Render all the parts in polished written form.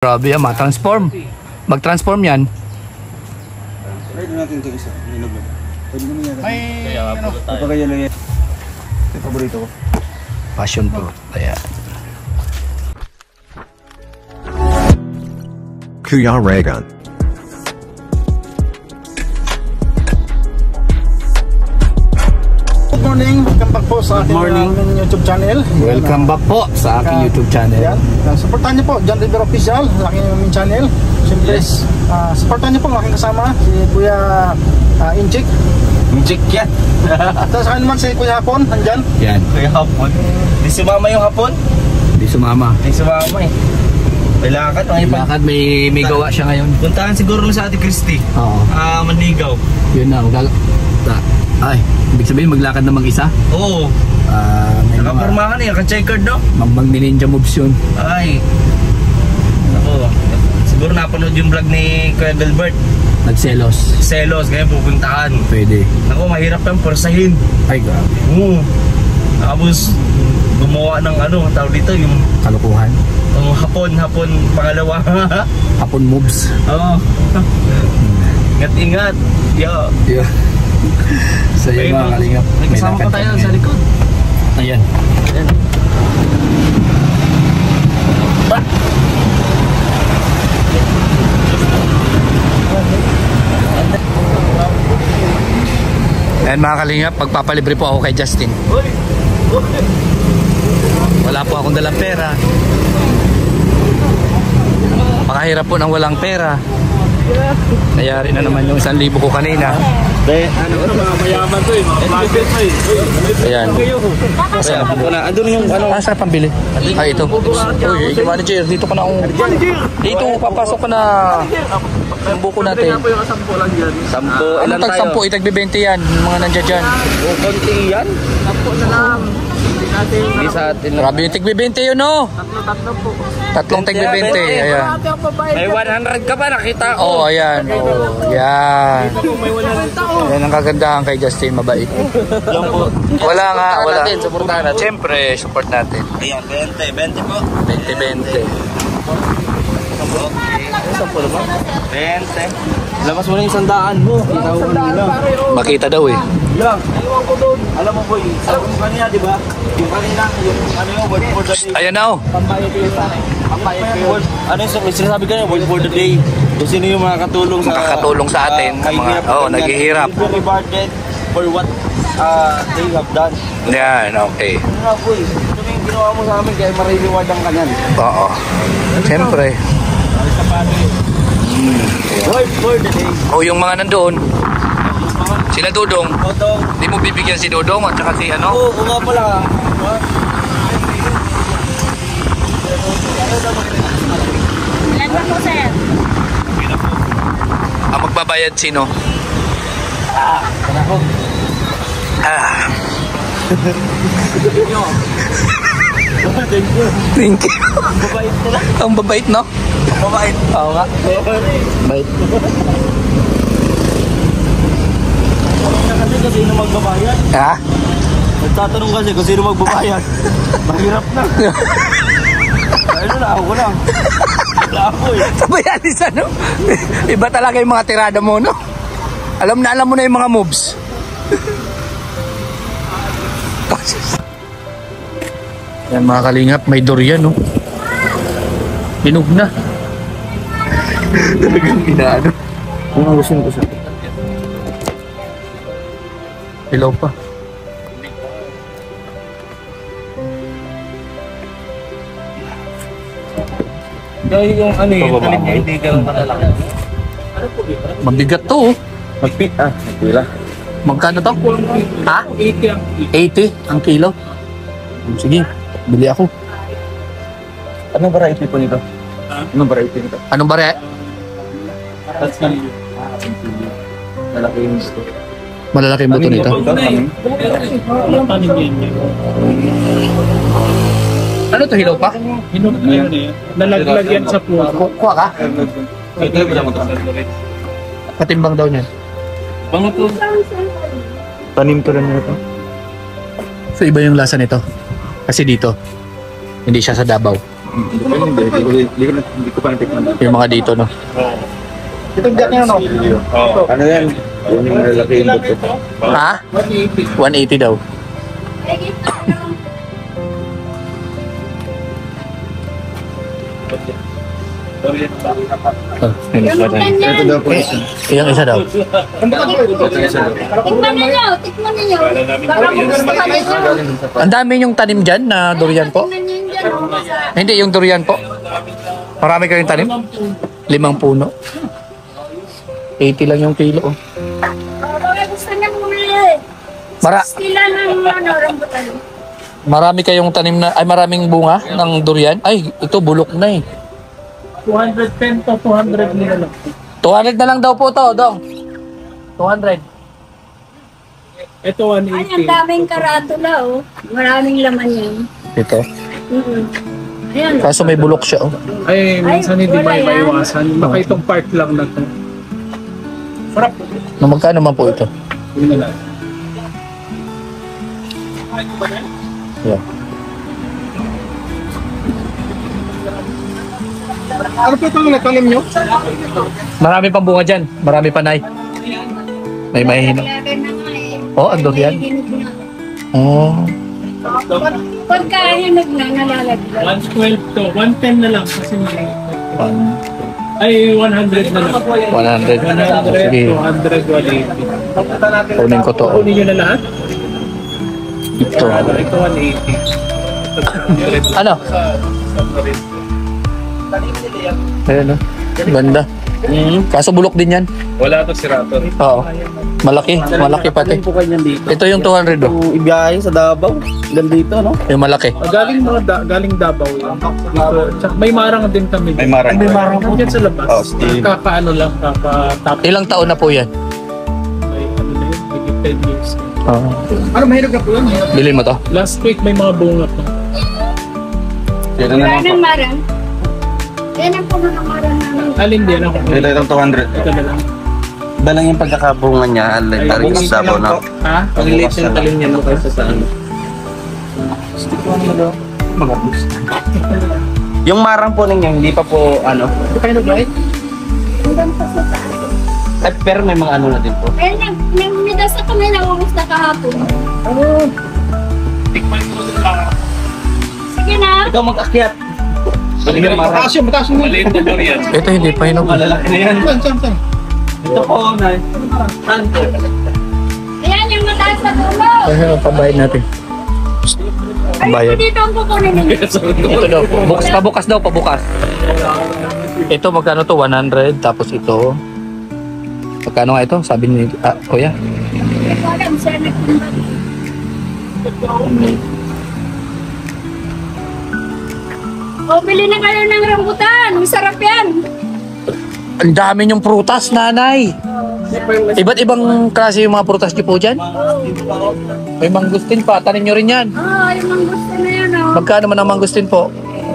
Grabe yan, ma-transform. Mag-transform yan. Pwede natin ito isa. Pwede naman yan. May ano? Papagaya lang yan. Ito yung paborito ko. Passion fruit. Ayan. Kuya Raygun. Good morning, welcome back po sa ating YouTube channel. Welcome back po sa aking YouTube channel. Yan. Supportan niyo po, John Rivera Official, aking aming channel. Siyempre, supportan niyo po ang aking kasama, si Kuya Inchik. Inject yan. At sa akin naman si Kuya Hapon, nandyan. Yan. Kaya hapon. Di sumama yung hapon? Hindi sumama. Di sumama eh. Kailangan may Bakit may gawa siya ngayon? puntahan siguro lang sa Ate Christy. Oo. Manligaw. Yun na. Ay, ibig sabihin maglakad na mag-isa? Oo. May mga Nakapormahan eh, naka-checkered no? mag-ninja moves yun. Ay. Ako. Siguro napanood yung vlog ni Kuya Delbert. Nagselos. Selos, kaya pupuntahan. Pwede. Ako, mahirap yung porsahin. Ay, grabe. Oo. Tapos, gumawa ng ano, tawag dito, yung Kalukuhan. hapon pangalawa. Hapon moves. Oo. Ingat-ingat. Yo. Yeah. So yun mga kalingap. May kasama pa tayo sa likod. Ayan. Ayan. Ayan mga kalingap, magpapalibre po ako kay Justin. Wala po akong dalang pera. Makahirap po ng walang pera. Nayari na naman yung 1,000 ko kanina. Ano mga mayaman to eh, mga vlogger to eh. Ayan. Ayan, andun yung ano. Saan pambili? Ay, ito. Uy, manager, dito ka na akong... Dito, papasok ka na. Yung buko natin. Sampo lang yan. Sampo, Ano tag 10? Itag 20 yan. Mga nandiyan dyan. konti yan? Sampo na lang. Hindi sa atin. Grabe yung tig 20 yun, no? Tatlo po. Tatlong tig 20. Ayan. May 100 ka pa, nakita ko. Oo, ayan. Oh, yan. Yan ang kagandahan kay Justin, mabait. Lang po. Wala nga, wala. Supportahan natin. Siyempre, support natin. Ayan, 20 po. 20-20. Sampo naman. 20. Labas mo na yung 100 mo. Kita ko kanina. Makita daw eh. Lang, ewan ko doon. Alam mo boy, sabi mo kanina, di ba? Yung kanina, yung ano yung word for the day. Ayan na oh. Pambayad ko yun. Pambayad ko yun. Ano yung sinasabi kanina, word for the day. Kung sino yung makakatulong sa... Makakatulong sa atin, mga- naghihirap. Will be rewarded for what they have done. Yan, okay. Ano na boy, ito yung ginawa mo sa amin, kaya maririward ang kanyan. Oo. Siyempre. Word for the day. O yung mga nandoon, sila Dudong. Otong. Di mo bibigyan si Dudong at saka si ano? Oo, kung nga pala. Ilan ba po, sir? Ang magbabayad sino? Thank you. Babait nila. Ang babait, no? Babait. Oo nga. Bait. Kasi sino magbabayad? Ha? Nagtatanong kasi kung sino magbabayad. Mahirap na. Ano na, ako na. Wala ako eh. Sabayanis ano? Iba talaga yung mga tirada mo, no? Alam mo na yung mga moves. Yan mga kalingap, may durian, no? Hinog na. Talagang inaano. Kung ang gusto ko sa... Hilaw pa. Dahil yung ano yung talim niya, hindi ganun kalalaki. Mabigat to, oh. Magpit nagpila. Magkano to? Ha? 80 ang kilo. Sige, bili ako. Anong variety po nito? Anong variety nito? Anong bare? That's yung lalaki yung gusto. Malalaki yung buto nito. Ano to, hilaw pa? Hinog na yan eh. Nalaglag yan sa puso. Kuha ka? Ito yung pala mo to. Patimbang daw niyan. Bango to. Tanim ko lang nito. So iba yung lasa nito. Kasi dito, hindi siya sa Davao. Hindi ko pa natikman. Yung mga dito, no? Itong jack niya, no? Ano yan? Yun yung malaki yung buto. Ha? 180 daw. Oh, Ito daw po isa. yung isa daw. Tikman ninyo, tikman ninyo. Baka magustuhan ninyo. Ang dami yung tanim dyan na durian po. Tikman ninyo dyan, oh. Hindi, yung durian po. Marami kayong tanim? 5 puno. 80 lang yung kilo. Oh. Baka gusto niya bumili. Sila ng rambutan. Marami kayong tanim na, ay maraming bunga ng durian. Ay, ito bulok na eh. 210 to 200 nila lang. 200 na lang daw po to, Dong. 200. Ito Ay, ang daming karatula, oh. Maraming laman yan. Ito. Ayan. Kaso may bulok siya, oh. Ay, minsan hindi wala may yan. maiwasan. Baka itong part lang na to. Sarap. Na magkano man po ito? Yun na lang. Yeah. Ano po itong natanim nyo? Marami pang bunga dyan. Marami pa, Nay. May mahihina. Lagay na nga eh. Oh, ang durian. Hinog na. Oh. Pagka hinog na, nalalaglag. 112 to 110 na lang kasi may... Ay, 100 na lang. 100. 100, Sige. 200, 180. Kunin ko to. Kunin nyo na lahat? Ito. Ito 180. Ano? Ayan, oh. Ganda. Kaso bulok din yan. Wala to si Rato. Oo. Malaki. Malaki pati. po kayo dito. Ito yung 200, oh. Kung ibiyahe sa Davao, dito, no? Yung malaki. Galing galing Davao yan. Dito, tsaka may marang din kami. May marang. May marang po dyan sa labas. Oh, Steve. Kakaano lang, kakatap. Ilang taon na po yan? May ano na yun, may 10 years. Ano, mahinog na po yun? Bilhin mo to. Last week may mga bunga pa. Yan Wala nang marang. Yan ang puno ng marang namin. Alin din ako. Ito itong 200. Ito na lang. Dalang yung pagkakabunga niya, alay, tarik sa Davao na. Ha? Pag-relate yung talim niya no kaysa sa ano. Yung marang po ninyo, hindi pa po ano. Ito kayo nag-light? Hanggang pa sa taas. Ay, pero may mga ano na din po. Eh, nagmidas ako may nangungus na kahapon. Tikman mo sa Sige na. Ikaw mag-akyat. mataas yun. Maliit na durian. Ito hindi pa hinog. Malalaki na yan. Saan? Ito po, Nay. Saan po? Ayan yung mataas na dulo. Ano pabayad natin? Ay, Bayad. dito ang kukunin ninyo. Ito daw. Pabukas daw, pabukas. Ito magkano to? 100. Tapos ito. Magkano nga ito? Sabi ni Kuya. Hindi ko alam siya nagtimbang. O, bili na kayo ng rambutan. Masarap yan. Ang dami niyong prutas, nanay. Iba't ibang klase yung mga prutas niyo po dyan. May mangustin pa. Tanin niyo rin yan. Ah, yung manggusto na yan, oh. Magkano man ang mangustin po?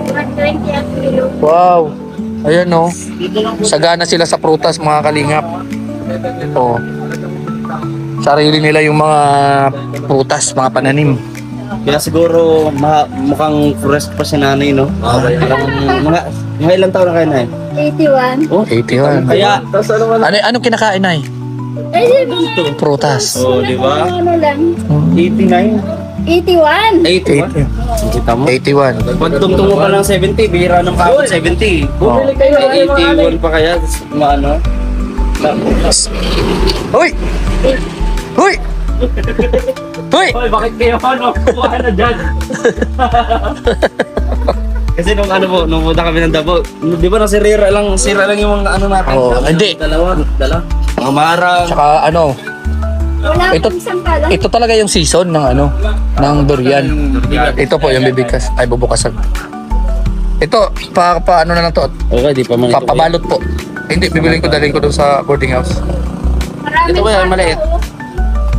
120 ang kilo. Wow. Ayan, no. Sagana sila sa prutas, mga kalingap. Oh. Sarili nila yung mga prutas, mga pananim. Kaya siguro mukhang forest pa si nanay, no? Mga ilang taon na kayo, Nay? 81. Oh, 81. kaya, tapos ano ba? Anong kinakain, Nay? Ay, di ba? Prutas. Oh, di ba? Ano lang? 89? 81. 81? Kita mo? 81. Pag tungtungo pa ng 70, bihira ng kaabot 70. Bumili kayo ng 81 pa kaya, maano? Hoy! Hoy! Hoy! Hoy, bakit kayo ano? Kuha na dyan. Kasi nung ano po, nung punta kami ng Davao, di ba sira lang yung mga ano natin? Oh, hindi. Dala. Mga marang. Tsaka ano, Wala Ito- pang isang pala. ito talaga yung season ng ano, ng durian. Ito po yung bibigkas, ay bubukasan. Ito, ano na lang to, Okay, di pa man ito. papabalot po. Hindi, bibilin ko, dalhin ko doon sa boarding house. Maraming Ito ba yan, tao. maliit?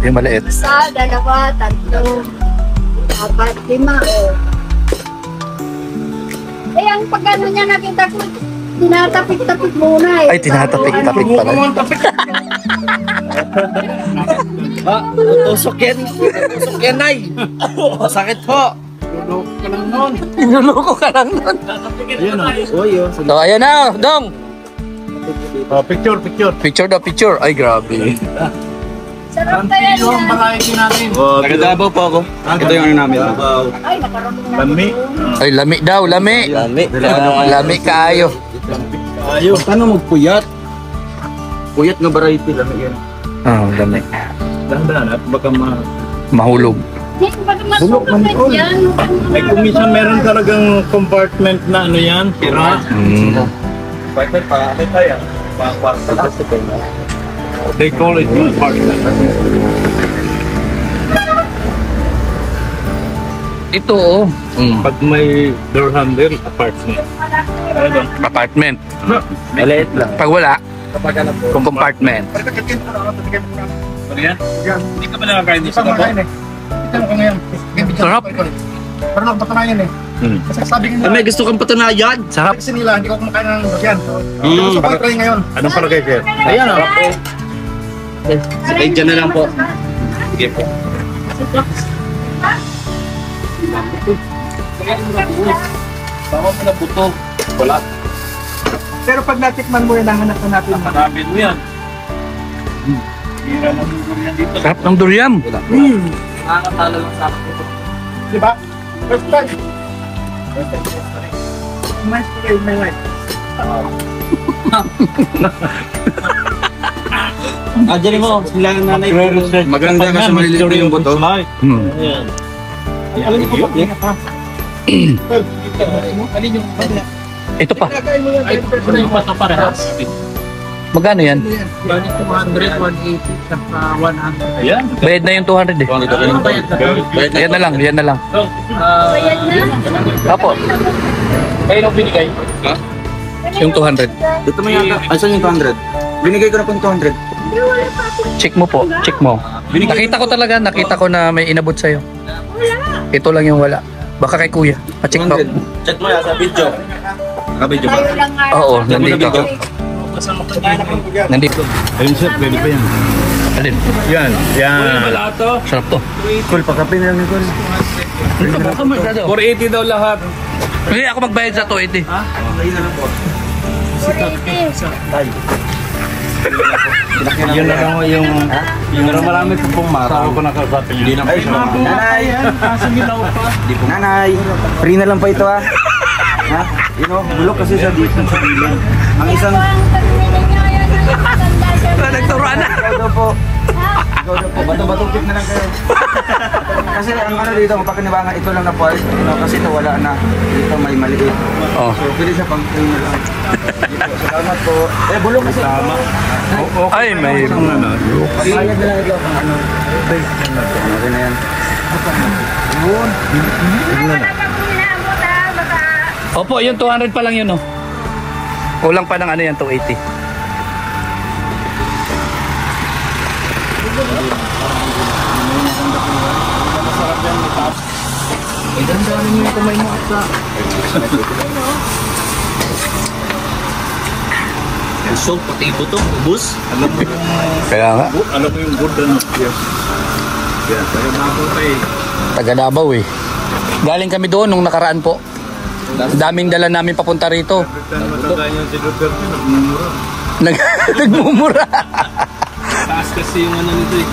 Yung maliit. Isa, dalawa, tatlo, apat, lima, oh. Eh, ang pagkano niya nakita ko, tinatapik-tapik muna eh. Ay, tinatapik-tapik pala. Tusok yan, Nay. Masakit po. Inuloko ka lang nun. Ayun o. Uy, o. So, ayan na, Dong. Picture. Picture daw, picture. Ay, grabe. Sarap kaya Yung yan. variety natin. Taga-Davao po ako. Ito yung ano namin. Ay, nakarami na. Lami. Ay, lami daw, lami. Lami. Lami kaayo. Ayun. Paano magpuyat? Puyat nga variety. Lami yan. Oh, lami. Dahan-dahan at baka Mahulog. Hindi, ba't masukat yan? Ay, kung minsan meron talagang compartment na ano yan, tira. They call it compartment. Ito, oh. Pag may door handle, apartment. Ano? Apartment. Maliit lang. Pag wala, compartment. Ano yan? Hindi ka ba nakakain dito sa Davao? Ito ko ngayon. Sarap. Pero napatunayan eh. Kasi sabi nila, May gusto kang patunayan. Sarap. kasi nila, hindi ko kumakain ng durian. Gusto ko try ngayon. Anong palagay kayo? Ayan o. Sige, dyan na lang po. Sige po. Bawa mo na buto. Wala. Pero pag natikman mo yan, hanap na natin. Hanapin mo yan. Hira ng durian dito. Sarap ng durian. Nakakatalo lang sa akin. Di ba? First time. Nice to try my life. Diyan mo, sila ang nanay. Maganda kasi maliliit yung buto. Hmm. Ayan. Alam niyo po ba? Alin yung Ito pa. Kakain mo yan. Ano yung mata parehas? Magkano yan? Bali 200, 180, saka 100. Ayan. Bayad na yung 200 eh. Yan na lang, yan na lang. Bayad na. Apo, Kayo nung binigay? yung 200. Dito mo yata. Asan yung 200? Binigay ko na pong 200. Check mo po, check mo. Nakita ko talaga, nakita ko na may inabot sa'yo. Ito lang yung wala. Baka kay kuya. Pa-check mo. 200. Check mo yan sa video. Naka-video ba? Tayo lang nga. Oo, nandito. Nandito. Ayun sir, pwede pa yan. Alin? Yan. Yan. Malato. Sarap to. Cool, pakapin na lang ni Cool. 480 daw lahat. Hindi ako magbayad sa 280. Ayun na lang po. 480. Yun na lang mo yung... Pero marami po pong Saan ko nakausapin yun? Hindi na po siya. Nanay! Nanay! Free na lang pa ito ha. Ha? You know, bulok kasi siya dito sa bilin. Ang isang... Ang pagmili niya yan. Tanda siya. Nagturuan na. Ikaw daw po. Ikaw daw po. Bato-batong tip na lang kayo. Kasi ang ano dito, mapakinabangan ito lang na part. You know, kasi ito wala na. Dito may maliit. Oh. So, pwede siya pang free na lang. Dito, salamat po. Eh, bulok kasi. Tama. Ay, may... Pagbayad na lang ito. Ano? Okay na yan. Opo, yung 200 pa lang yun, oh. Kulang pa ng ano yan, 280. So, pati ito to, ubus. Alam mo yung... Kaya nga, Alam mo yung good ano? Yes. Yes. Kaya nakapunta eh. taga Davao eh. Galing kami doon nung nakaraan po. Daming dala namin papunta rito. Matanda niya si Duterte, nagmumura. Nagmumura. Taas kasi yung ano nito eh.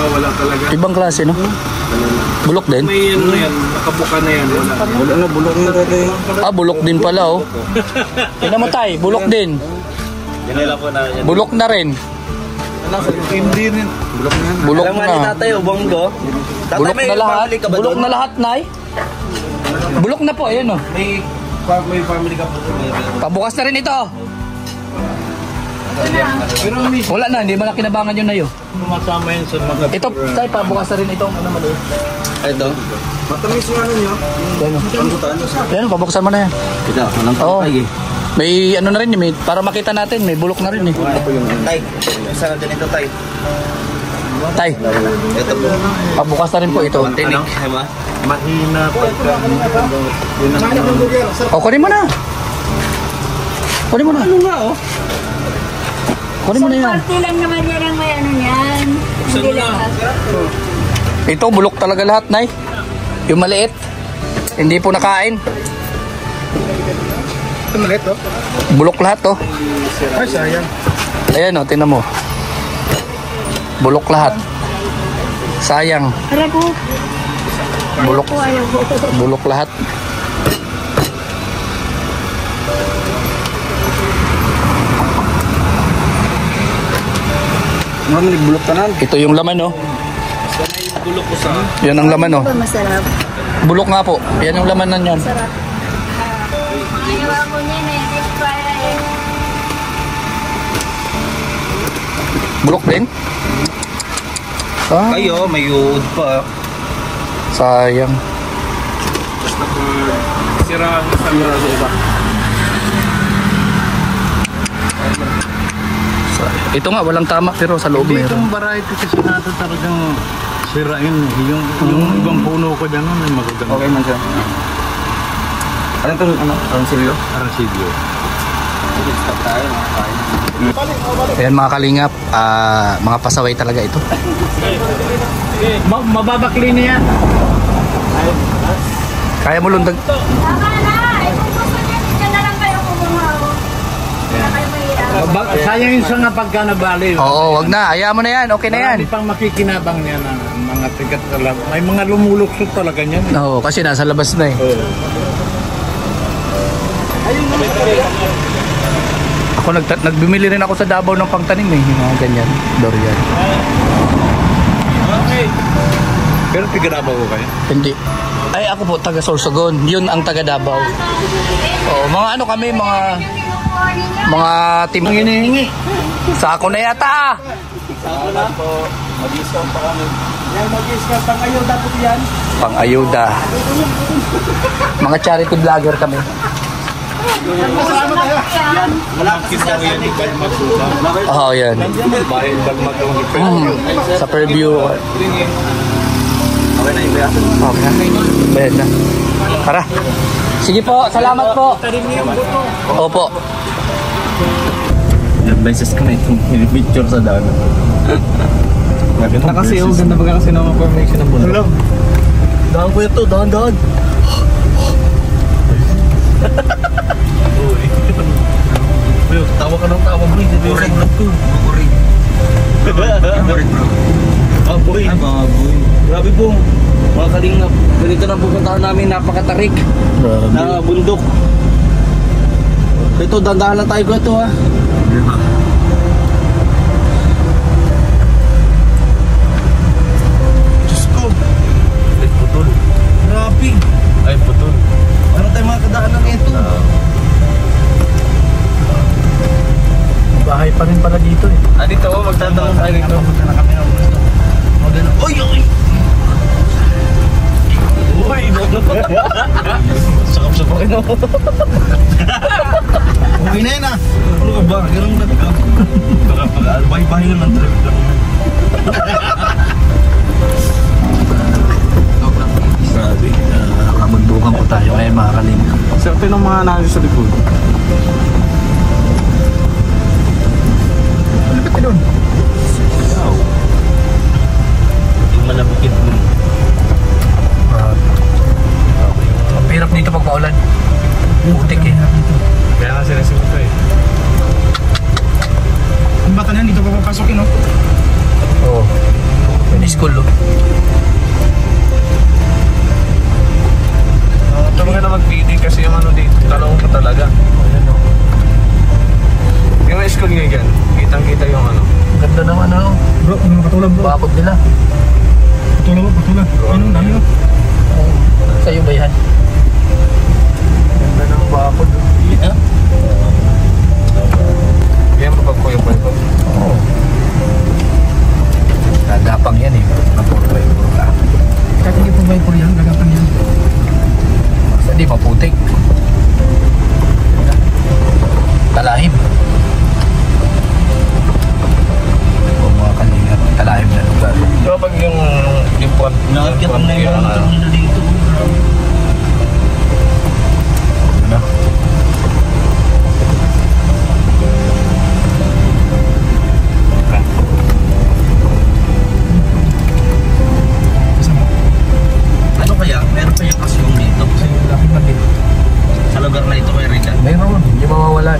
Wala talaga. Ibang klase, no? Bulok din? May ano yan, nakabuka na yan. Wala. Bulok na, bulok na dati. Ah, bulok din pala, oh. Tingnan mo tay, bulok din. Yan nila po na yan. Bulok na rin. Hindi rin. Bulok na yan. Bulok Alam nga ni na. tatay, ubonggo. Bulok na lahat. Bulok na lahat, nay. Bulok na po, ayan, oh. May family ka po. Pabukas na rin ito. Pero Wala na, hindi mo na kinabangan yun na yun. sumasama yan sa mga... Ito, tay, pabukas na rin ito. Ano maliit? Ito. Matamis yung ano nyo. Ayan, oh. Ayan, pabuksan mo na yan. Ito, anong Oo. patay eh. May ano na rin, may, para makita natin, may bulok na rin eh. Tay, isa na din ito, tay. Tay, Ito po. pabukas na rin po ito. Tinik. Diba? Mahina pagka... O, kunin mo na. Kunin mo na. Ano nga oh? Kunin mo na yan. Party lang naman yan ang may ano niyan. Hindi lahat. Ito, bulok talaga lahat, Nay. Yung maliit. Hindi po nakain. Ito maliit, oh. Bulok lahat, oh. Ay, sayang. Ayan, oh, tingnan mo. Bulok lahat. Sayang. Aray po. Bulok. Ayaw po. Bulok lahat. Marami nagbulok tanan. Ito yung laman, oh. Yan ang laman, oh. Ba masarap? Bulok nga po. Yan yung laman na yan. Sarap. Ayaw mo niya na deep fry. Bulok din? Ah, Kayo, may uod pa. sayang. Sira sa iba. Ito nga, walang tama pero sa loob Hindi, meron. itong variety kasi natin talagang sira yun. Yung ibang puno ko dyan, may magaganda. Okay man siya. Ano to? Ano? Aransilio? Arancilio. Stop tayo. Ayan mga kalingap, mga pasaway talaga ito. Mababakli niya. Kaya mo lundag. Tama na! Kung gusto niya, dyan na lang kayo kumuha. Kaya kayo mahirap. Sayang yung sa nga pagka nabali. Oo, wag na. Ayaw mo na yan. Okay na yan. Marami pang makikinabang niya na mga tigat talaga. May mga lumuluksot talaga niyan. Oo, kasi nasa labas na eh. Ako nagbimili rin ako sa Davao ng pangtanim eh. Yung mga ganyan. Dorian. Pero tiganabaw ko kayo. Hindi. Ay ako po taga Sorsogon. Yun ang taga Davao. Oo, mga ano kami, mga team. Ang hinihingi. Sako na yata. Pang-ayuda. Mga charity vlogger kami. Oo, yan. Sa preview. Okay na yung bayas. Okay na. Bayad na. Tara. Sige po, salamat po. Opo. Ilang beses ko na itong picture sa daan. Ganda kasi yung ganda ba kasi ng formation ng bundok. Hello. Daan ko ito, daan. Uy, tawa ka ng tawa bro. Bukurin bro. Bukurin. Bukurin bro. Baboy. Baboy. Grabe po. Mga kalingap. Ganito na pupuntahan namin, napakatarik na bundok. Ito, dandahan lang tayo ko ito ha. Diyos ko. Ay, putol. Grabe. Ay, putol. Ano tayo mga kadaanan ito? Bahay pa rin pala dito eh. Dito, magtatanong tayo dito. Magpunta na kami ng gusto. Uy! Uy! Sakap-sakap ino. Uwi na yun ah. Ano ka ba? Ganun ka ka. Baka pag-albay-bahay lang ng trip lang. Grabe. Nakabundukan po tayo ngayon mga kalingap. Siyempre ng mga nasa sa likod. Malapit ka doon. Wow. Yung malabukit mo. Ang hirap dito pag maulan. Putik eh. Kaya nga sinasagot ko eh. Ang bata na yan, dito papapasokin, no? Oo. May school oh. Ito mga na mag-feeding kasi yung ano dito. Talong ko talaga. Yung school nga yan. Kitang-kita yung ano. Ganda naman oh. Bro, ano katulad bro? Bakod nila. Patulad. Ano, dami no? Sa'yo ba yan? Ganda ng bakod. Hindi mawawalan.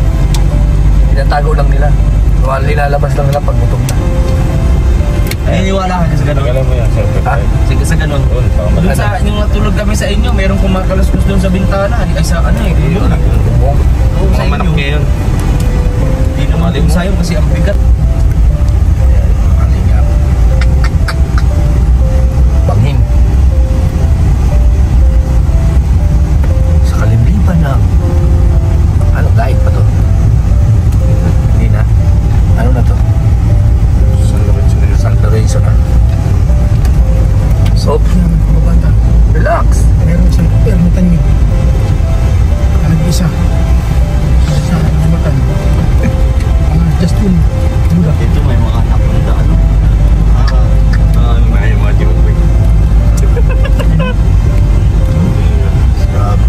Tinatago lang nila. Nilalabas lang nila pag gutom na. Naniniwala ka sa ganun? Alam mo yan, sir. Ha? Sige sa ganun. Doon sa, yung natulog kami sa inyo, merong kumakaluskus doon sa bintana. Ay sa ano eh. Yun. Oo, sa Mga manok inyo. ngayon. Hindi naman din sa'yo kasi ang bigat. Kalingap. Bangin. Sa kalimitan na. Ano, gait pa to? Hindi na. Ano na to? San Lorenzo na. So, Mabata. relax. Meron siyang permitan nyo. Nag-isa. Sa mabatan. Just one. Budak. Ito may mga anak ng ano. May mga tinuloy. Grabe.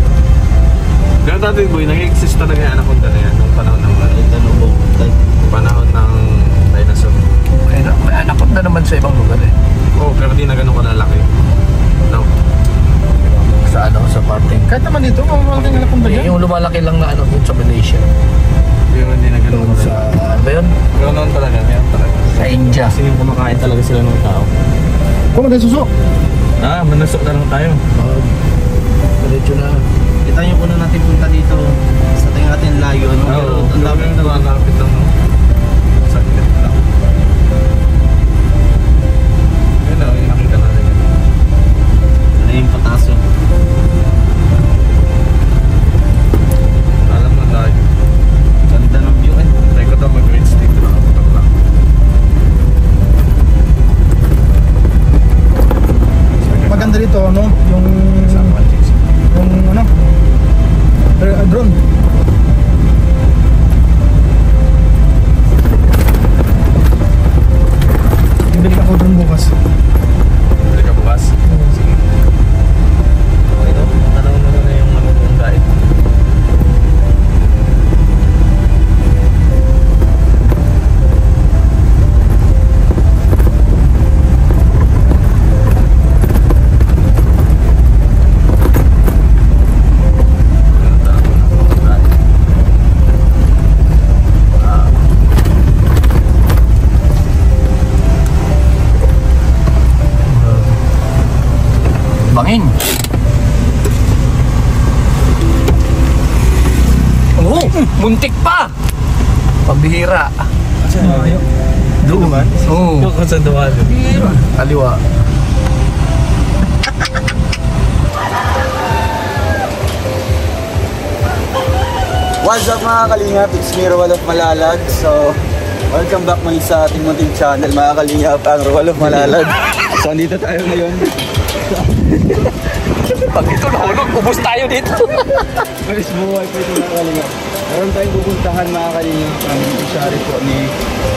Pero dati boy, nag-exist talaga yung anaconda na yan nung panahon ng panahon ng dinosaur. May anakot na naman sa ibang lugar eh. Oo, pero di na ganun kalalaki. No. Sa ano, sa parting. Kahit naman dito, mamamalaking anak kong ba yan? Yung lumalaki lang na ano dun sa Malaysia. Pero hindi na ganun Doon sa, kalalaki. ano ba yun? Pero noon talaga, meron talaga. Sa India. Kasi yung kumakain talaga sila ng tao. Kung magkasuso. Manasok na lang tayo. Diretso na. Kita nyo kung natin punta dito. Sa tingin natin layo. Ano? Pero ang dami yung ng nalalapit lang. Saglit lang. Yun o, yung nakita natin. ano yung pataso. Alam mo tayo. Ganda ng view eh. Tayo ko ito mag-grade stick na ako lang. Maganda dito, ano? Yung ano? Drone. Bibili ako drone bukas. Bili ka bukas? Sige. Okay no? Tanong mo na yung ano kung dahil. Bangin. Oo, muntik pa. Pambihira. Doon naman. Oo. Yung kasandawan. Kaliwa. What's up mga kalingap? It's me, Roel of Malalag. So, welcome back muli sa ating munting channel mga kalingap, ang Roel of Malalag. So, andito tayo ngayon. Pag ito nahulog, ubos tayo dito. First buhay po ito mga kalingap. Meron tayong pupuntahan mga kalingap. Ang isari po ni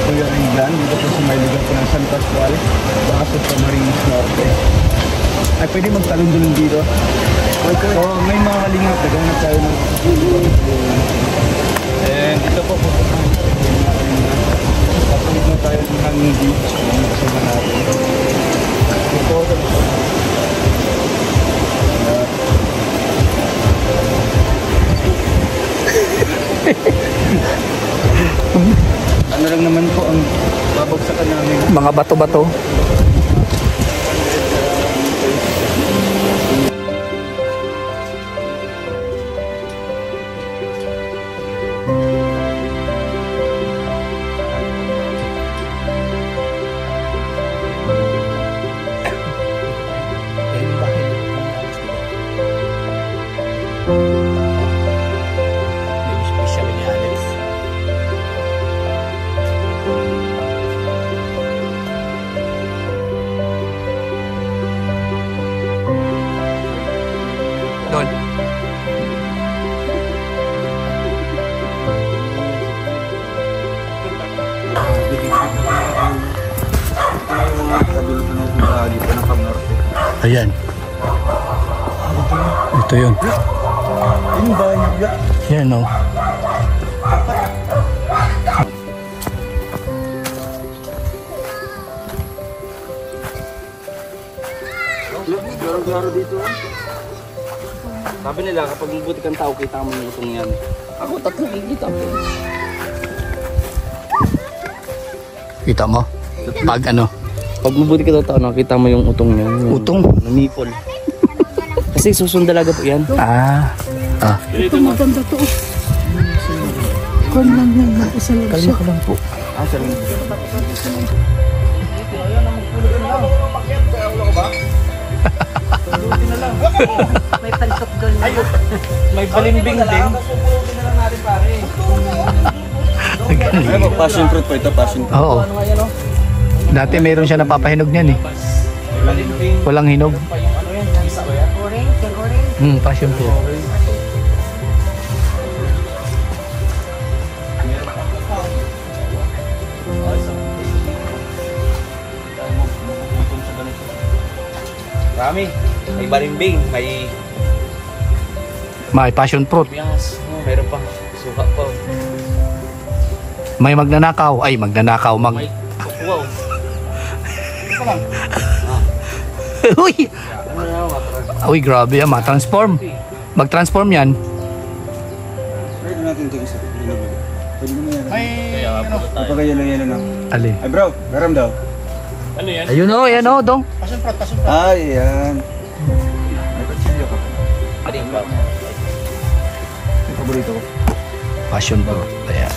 Kuya Ringgan. Dito po sa may lugar po ng San Pascual. Baso sa Marines Norte. Ay, pwede magtalong-dulong dito. So, may mga kalingap. Nagawin na tayo ng and dito po pupuntahan tayo mga kalingap. Tapos na tayo ng hanging beach. Ang kasama natin. Ito, ano lang naman po ang babagsakan namin. Mga bato-bato. Doon. Ayan. Ito yun. Yan o. Garo-garo dito. Sabi nila, kapag mabuti kang tao, kita mo yung utong yan. Ako, tatlo kita po. Kita mo? Pag ano? Pag mabuti ka daw tao, nakita mo yung utong niya. Utong? Namipol. Kasi susundalaga po yan. Ah. Ito maganda to. Kung lang yan, isa lang siya. Kalma ka lang po. May pantok doon. May balimbing din. Ay, passion fruit po ito, passion fruit. Oo. Dati mayroon siya napapahinog niyan eh. Walang hinog. Orange, yung orange. Passion fruit. Marami. May balimbing, may May passion fruit. biyas. Oh, meron pa. Suka pa. May magnanakaw. Ay, magnanakaw. May wow. Uy! Uy, grabe yan. Matransform. Mag-transform yan. Pwede natin ito isa. Pwede mo yan. Kaya po tayo. Napaka-yelo-yelo na. Ali. Ay bro, garam daw. Ano yan? Ayun o, yan o, dong. Passion fruit, passion fruit. Ay, yan. May kutsilyo ka. Aling ba? Yung paborito ko. Passion fruit. Ayan.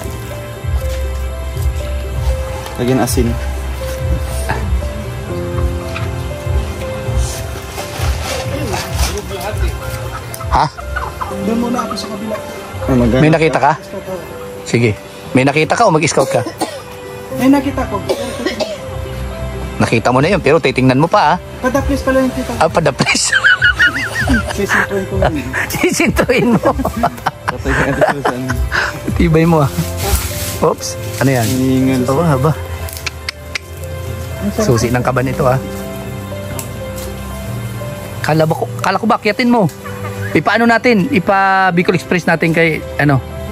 Lagyan asin. Ha? Doon muna ako sa kabila. May nakita ka? Sige. May nakita ka o mag-scout ka? May nakita ko. Nakita mo na yun, pero titingnan mo pa, ha? Kadapis pala yung kita. Ah, padapres. Sisintuin ko lang. Sisintuin mo. Patay ka ito sa ano. Tibay mo, ah. Oops. Ano yan? Hiningal. Oo, haba. Susi ng kaban ito, ha? Kala ko ba, akiyatin mo. Ipaano natin? Ipa Bicol Express natin kay,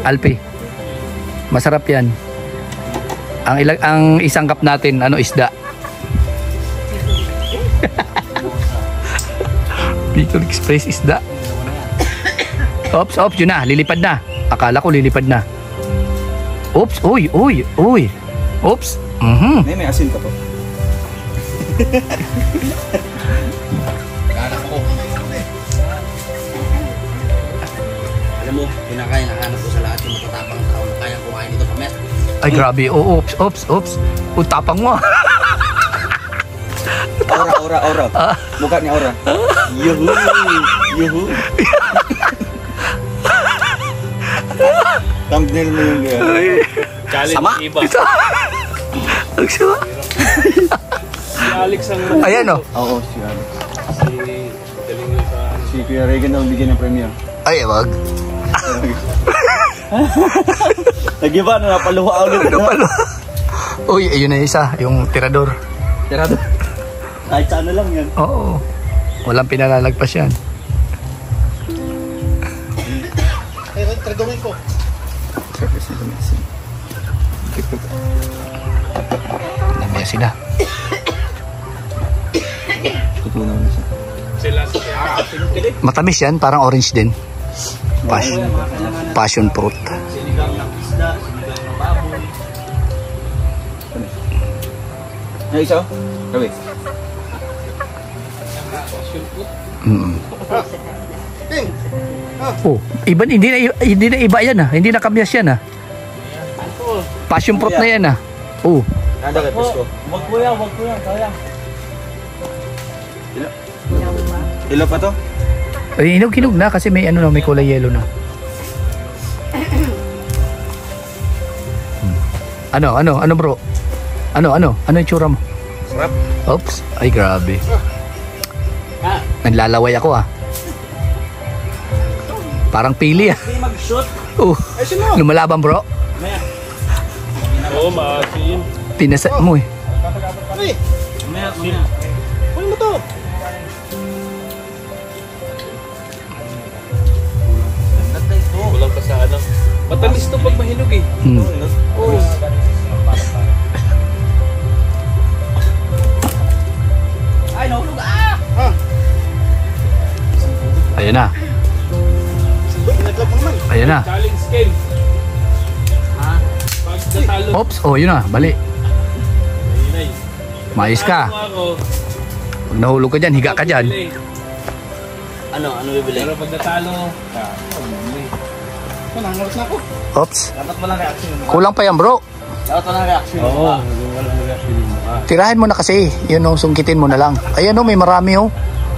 Alpi. Masarap yan. Ang isang cup natin, isda. Bicol Express isda. Oops, yun na, lilipad na. Akala ko lilipad na. Oops, uy. Oops. May asin ka po. Alam mo, pinakainahanap ko sa lahat yung matatapang tao na kayang kumain ito kami. Ay, grabe. Oh, oops. Utapang mo. Aura. Mukha ni Aura. Yuhu. Thumbnail mo yung Challenge Sama. iba. Alex, sama. Si Alex ang Ayan, oh. Oo, si Alex. galing yun sa... Si Kuya Regan daw bigyan ng premyo. Ay, wag. Nagiba na napaluha ulit. Ano pala? Uy, ayun na isa. Yung tirador. Tirado. Kahit saan na lang yan. Oo. Walang pinalalagpas yan. Tradungin ko. Namaya sila. Tutunaw na siya. Sila sa kilit. Matamis yan. Parang orange din. Passion fruit. Sinigang ng isda, sinigang ng baboy. Yung isa? Gabi. Oh, hindi na iba yan, ha. Hindi na kamyas yan, ha. Passion fruit na yan, ha. Oh. Nada ka, Pisko. Wag ko yan, kaya. Ilo pa to? Ay, hinog na kasi may may kulay yellow na. Ano bro? Ano yung tsura mo? Sarap. Oops, ay grabe. Naglalaway ako, ah. Parang pili, ah. Hindi mag-shoot. Lumalaban bro. Oo, maasin. Pinasa mo eh. Mamaya. Kunin mo to. Walang kasana. Matamis to pag mahinog eh. Oo. Ayan na. Ayan na. Challenge game. Pag natalo, Oops, oh yun na, bali. Inay. Maayos ka. Ako, Pag nahulog ka dyan, higa ka dyan. bibili. Ano bibili? Pero pag natalo, Wala, ngaros na ako. Oops. Dapat walang reaction. Kulang pa yan bro. Dapat walang reaction. Oo, walang reaction mo. Tirahin mo na kasi. Yun o, sungkitin mo na lang. Ayan o, may marami o.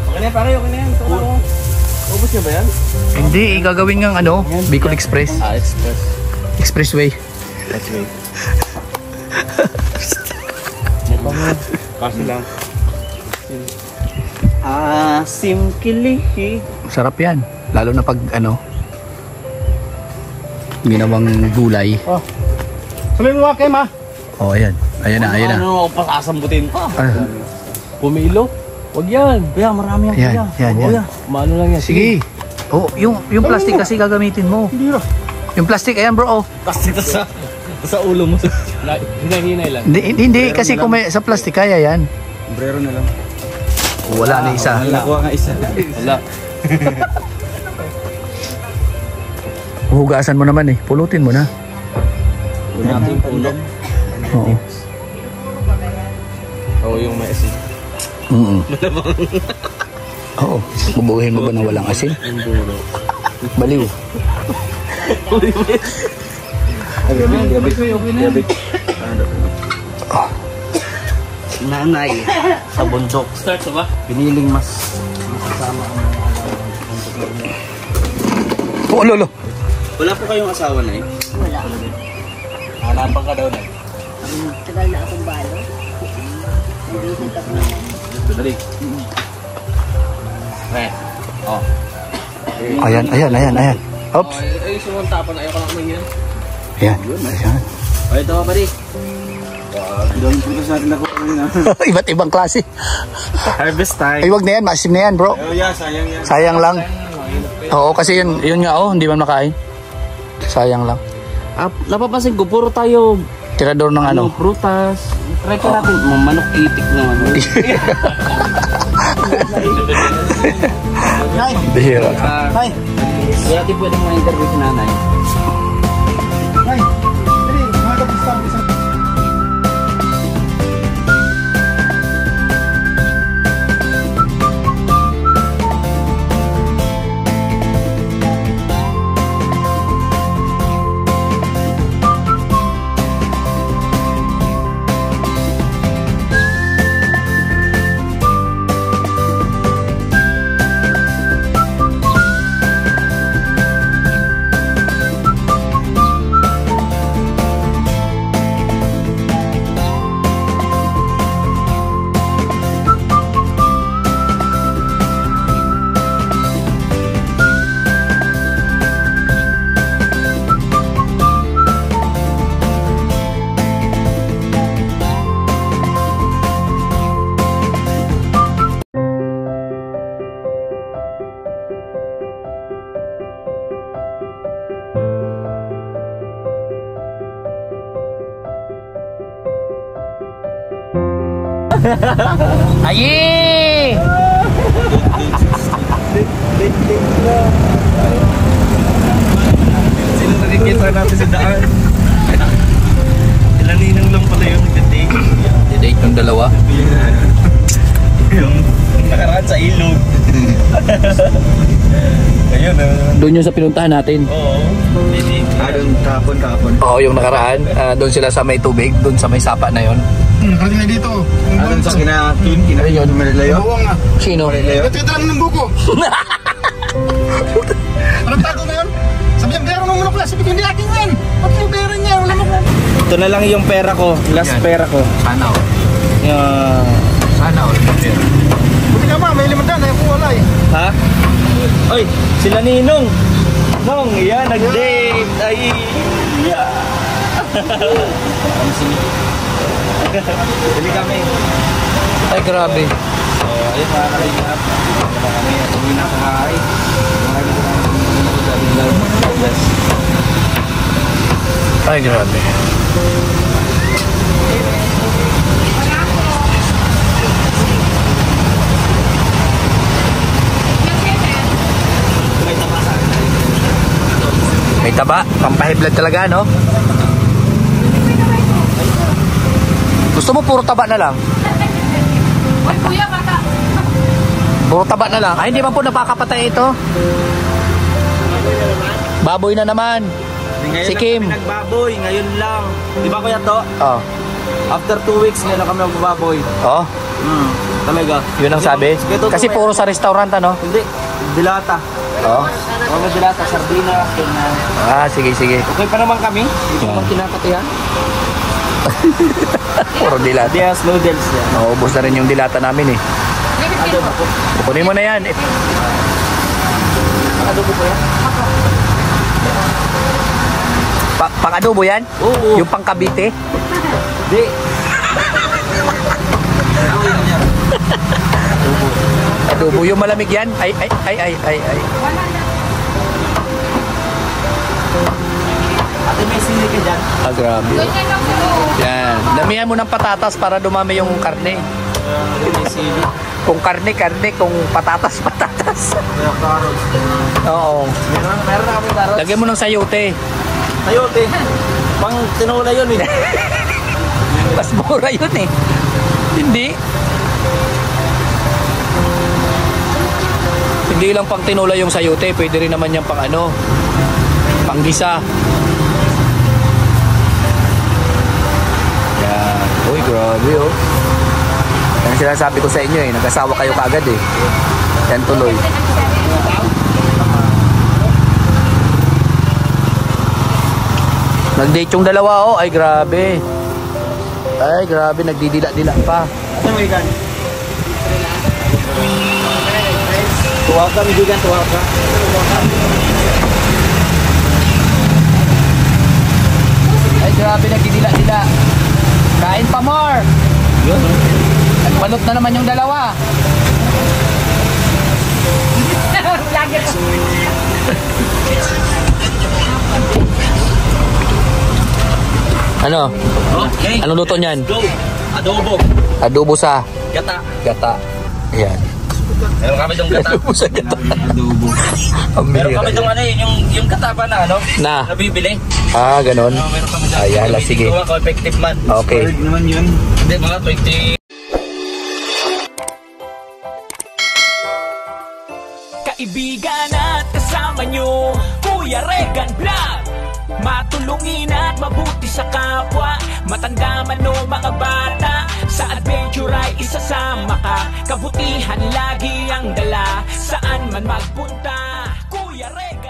Okay na yan, pare. Okay na yan. Ubus niyo ba yan? Hindi, gagawin ng ano, Bicol Express. Express. Expressway. Let's wait. Kasi lang. Simkilihi. Sarap yan. Lalo na pag ano, ginawang gulay. Sabihin mo Kim ha. Oh, ayan. Ayan na, ayan na. Ano ako pasasambutin pa? Ah, Pumilo? Huwag yan. Kuya, marami yan Yan, kuya. yan, Oo, yan. kuya. Maano lang yan. sige. Oh, yung plastic kasi gagamitin mo. Hindi ro. Yung plastic, ayan bro. Oh. Kasi ito sa ulo mo. Hinay-hinay lang. Hindi kasi kung may sa plastic kaya yan. Sombrero na lang. Wala na isa. Nakuha nga isa. Wala. Hugasan mo naman eh. Pulutin mo na. Natin puno. Oo. Oo, yung may asin. Oo. Bubuhin mo ba na walang asin? Baliw. Nanay sa bundok. Start ba? Piniling mas makasama ang Oh, lolo. Wala po kayong asawa na eh? Wala. Hanapan ka daw na eh. Tagal na akong balo. Nag-iisip ako naman. Dali. Eh. Oh. Ayan. Oops. Ay, sumang tapon. Ayaw ka lang kumahiyan. Ayan. Ayan. O ito pa pari. Doon punta sa atin ako kanina. Iba't ibang klase. Harvest time. Ay, wag na yan. Maasim na yan, bro. Oh yeah, sayang yan. Sayang lang. Oo, kasi yun nga, oh. Hindi man makain. Sayang lang. Napapansin ko, puro tayo Tirador ng ano. prutas. Try ka natin, manok itik naman. Bihira. Nay. Kaya di pwede mga interview si nanay. Nay. Dali, mga kapis. Aye! Sino nakikita natin sa daan? Ilan ninang lang pala yung nag-date. Date ng dalawa. Yung nakaraan sa ilog. Ayun Doon yung sa pinuntahan natin. Oo. Doon kapon. Oo, yung nakaraan. Doon sila sa may tubig. Doon sa may sapa na yon. Kanina dito. Doon sa kina-Kim, Ayun. Manilayo. Bawang nga. Sino? Ito yung lang ng buko. Anong tago na yun? Sabi niya, meron ng manok na. Sabi ko, hindi akin yan. Ba't yung pera niya? Wala mo. Ito na lang yung pera ko. Last pera ko. Sana all. Sana all. Buti ka ma, may limandan. Ayaw ko wala eh. Ha? Oy, sila Ninong. Nong, yan, nag-date. Ay, yeah. Dali kami. Ay, grabe. So, ayun mga kalingap. Kami, uwi na kahay. Yes. Ay, grabe. May taba, pampahiblad talaga, no? Gusto mo puro taba na lang? Uy, kuya, baka. Puro taba na lang. Ay, hindi man po napakapatay ito. Baboy na naman. Ngayon Si lang Kim. kami nagbaboy, ngayon lang. Di ba kuya to? Oh. After 2 weeks, ngayon lang kami magbaboy. Oh, Talaga. yun ang sabi. Kasi puro sa restaurant, ano? Hindi, dilata. Oh. Mga dilata, sardina, ganyan. Ah, sige, sige. Okay pa naman kami. Hindi pa naman kinakatihan. Puro dilata. Diaz noodles yan. Naubos na rin yung dilata namin, eh. Kunin mo na yan. Adobo po yan? Pang-adobo yan? Oo. Yung pang-Cavite? Di. Adobo, yung malamig yan? Ay. Ate, may sili ka dyan? Ah, grabe. Ganyan lang po. Yan. Damihan mo ng patatas para dumami yung karne. May sili. Kung karne, kung patatas. Kaya carrots. Oo. Meron na kami carrots. Lagyan mo ng sayote. Sayote. Pang tinola yun eh. Mas mura yun eh. Hindi. Hindi lang pang tinola yung sayote. Pwede rin naman yung pang ano. Panggisa. Yan. Uy, grabe oh. Yan sinasabi ko sa inyo eh. Nag-asawa kayo kaagad eh. Yan tuloy. Nag-date yung dalawa oh. Ay, grabe. Ay, grabe. Nagdidila-dila pa. Ate, may gan. Tuwa ka, may gan. Tuwa ka. Ay, grabe. Nagdidila-dila. Kain pa more. Yun. Nagbalot na naman yung dalawa. Ano? Okay. Anong luto niyan? Go. Adobo. Adobo sa Gata. gata. Ayan. Meron kami itong gata. Adobo sa gata. Adobo. Ang Meron bihira kami itong yan. ano yung gata pa na ano? Na. Nabibili. Ah, ganon. Meron kami dyan. Ay, hala, sige. Ito ako, effective man. Okay. naman yun. Hindi, mga 20. Kaibigan at kasama nyo, Kuya Regan Vlog. Matulungin at mabuti sa kapwa, matanda man o mga bata. Sa adventure ay isasama ka, kabutihan lagi ang dala. Saan man magpunta, Kuya Regan.